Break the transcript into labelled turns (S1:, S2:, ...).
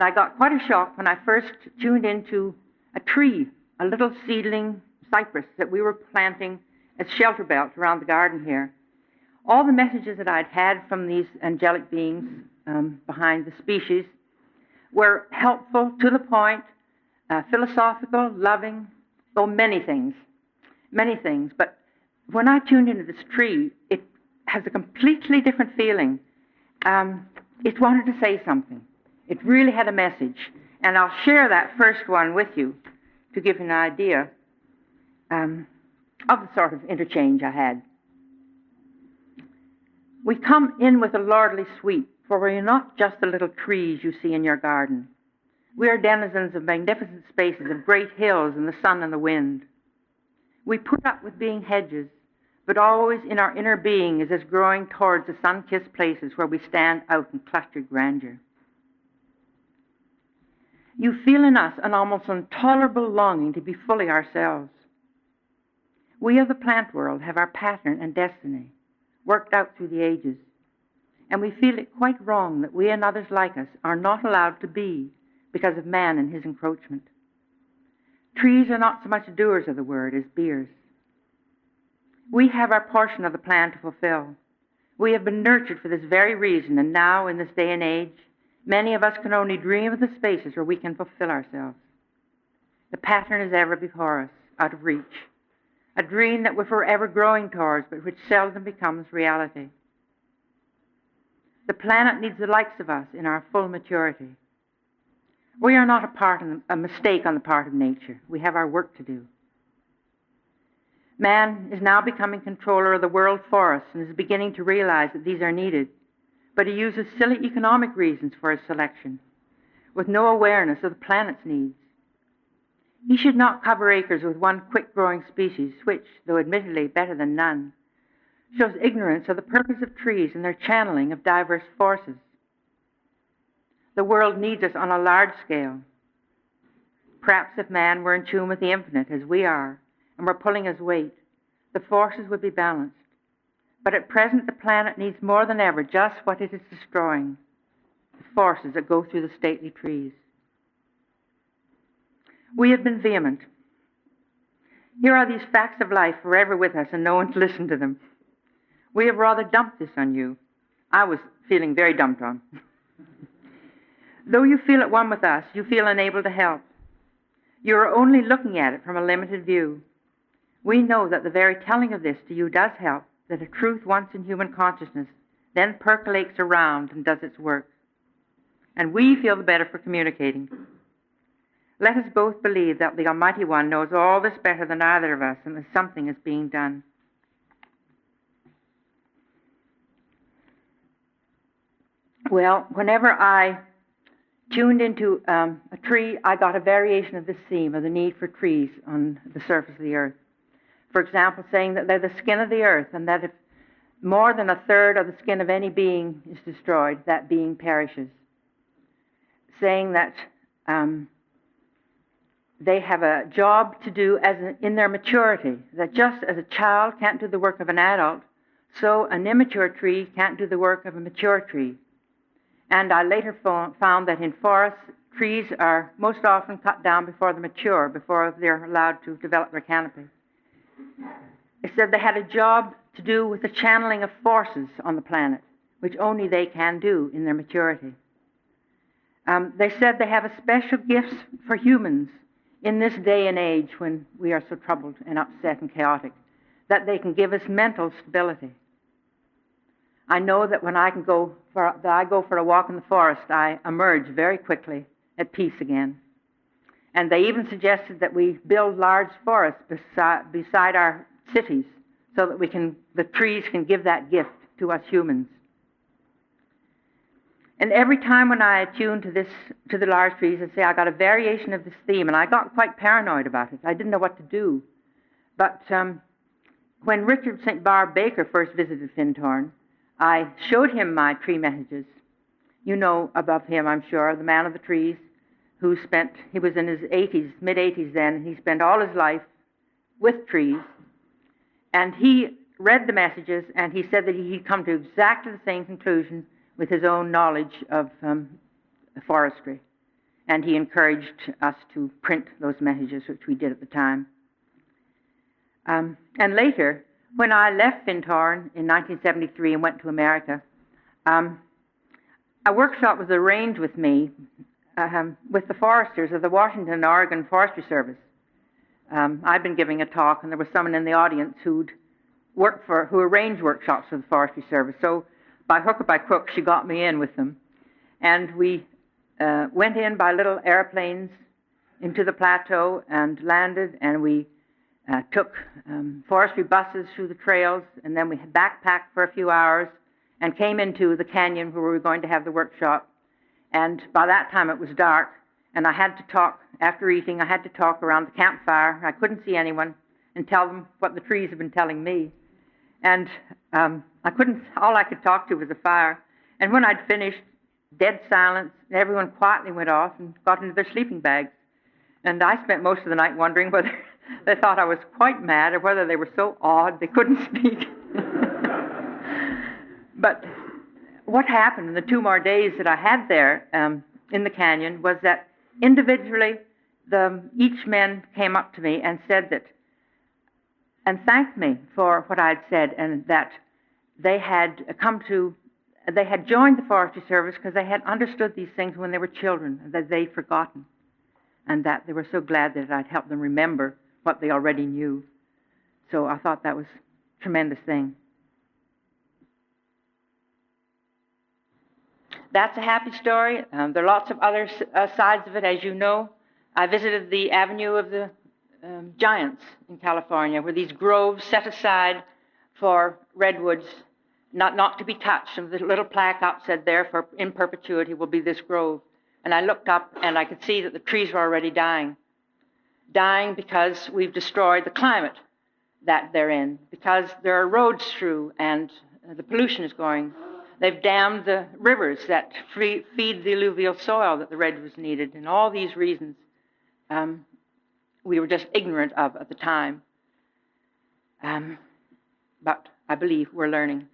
S1: I got quite a shock when I first tuned into a tree, a little seedling cypress that we were planting as shelter belts around the garden here. All the messages that I'd had from these angelic beings behind the species were helpful, to the point, philosophical, loving, many things. But when I tuned into this tree, it has a completely different feeling. It wanted to say something. It really had a message. And I'll share that first one with you to give you an idea of the sort of interchange I had. We come in with a lordly sweep, for we are not just the little trees you see in your garden. We are denizens of magnificent spaces, of great hills and the sun and the wind. We put up with being hedges, but always in our inner being is as growing towards the sun-kissed places where we stand out in clustered grandeur. You feel in us an almost intolerable longing to be fully ourselves. We of the plant world have our pattern and destiny, worked out through the ages, and we feel it quite wrong that we and others like us are not allowed to be because of man and his encroachment. Trees are not so much doers of the word as beers. We have our portion of the plan to fulfill. We have been nurtured for this very reason, and now, in this day and age, many of us can only dream of the spaces where we can fulfill ourselves. The pattern is ever before us, out of reach, a dream that we're forever growing towards, but which seldom becomes reality. The planet needs the likes of us in our full maturity. We are not a mistake on the part of nature. We have our work to do. Man is now becoming controller of the world for us and is beginning to realize that these are needed, but he uses silly economic reasons for his selection, with no awareness of the planet's needs. He should not cover acres with one quick-growing species, which, though admittedly better than none, shows ignorance of the purpose of trees and their channeling of diverse forces. The world needs us on a large scale. Perhaps if man were in tune with the infinite, as we are, and were pulling his weight, the forces would be balanced. But at present, the planet needs more than ever just what it is destroying, the forces that go through the stately trees. We have been vehement. Here are these facts of life forever with us and no one to listen to them. We have rather dumped this on you. I was feeling very dumped on. Though you feel at one with us, you feel unable to help. You are only looking at it from a limited view. We know that the very telling of this to you does help, that a truth once in human consciousness then percolates around and does its work. And we feel the better for communicating. Let us both believe that the Almighty One knows all this better than either of us, and that something is being done. Well, whenever I tuned into a tree, I got a variation of this theme of the need for trees on the surface of the earth. For example, saying that they're the skin of the earth, and that if more than a third of the skin of any being is destroyed, that being perishes. Saying that they have a job to do in their maturity, that just as a child can't do the work of an adult, so an immature tree can't do the work of a mature tree. And I later found that in forests, trees are most often cut down before they mature, before they're allowed to develop their canopy. It said they had a job to do with the channeling of forces on the planet, which only they can do in their maturity. They said they have a special gifts for humans in this day and age when we are so troubled and upset and chaotic, that they can give us mental stability. I know that when I go for a walk in the forest, I emerge very quickly at peace again. And they even suggested that we build large forests beside our cities so that the trees can give that gift to us humans. And every time when I attune to the large trees, I say I got a variation of this theme, and I got quite paranoid about it. I didn't know what to do. But when Richard St. Barb Baker first visited Findhorn, I showed him my tree messages. You know about him, I'm sure, the man of the trees, he was in his 80s, mid-80s then, and he spent all his life with trees. And he read the messages, and he said that he'd come to exactly the same conclusion with his own knowledge of forestry. and he encouraged us to print those messages, which we did at the time. And later, when I left Findhorn in 1973 and went to America, a workshop was arranged with me with the foresters of the Washington and Oregon Forestry Service. I'd been giving a talk, and there was someone in the audience who arranged workshops for the Forestry Service. So by hook or by crook, she got me in with them. And we went in by little airplanes into the plateau and landed, and we took forestry buses through the trails, and then we backpacked for a few hours and came into the canyon where we were going to have the workshop. And by that time it was dark, and I had to talk, after eating, I had to talk around the campfire. I couldn't see anyone and tell them what the trees had been telling me. And all I could talk to was a fire. And when I'd finished, dead silence, everyone quietly went off and got into their sleeping bags. And I spent most of the night wondering whether they thought I was quite mad or whether they were so awed they couldn't speak. But what happened in the 2 more days that I had there in the canyon was that individually each man came up to me and said that, and thanked me for what I had said, and that they had joined the Forestry Service because they had understood these things when they were children, and that they'd forgotten, and that they were so glad that I'd helped them remember what they already knew. So I thought that was a tremendous thing. That's a happy story. There are lots of other sides of it, as you know. I visited the Avenue of the Giants in California, where these groves set aside for redwoods, not to be touched. And the little plaque up said, there for in perpetuity will be this grove. And I looked up and I could see that the trees were already dying. Dying because we've destroyed the climate that they're in, because there are roads through and the pollution is going. They've dammed the rivers that feed the alluvial soil that the redwoods needed, and all these reasons we were just ignorant of at the time. But I believe we're learning.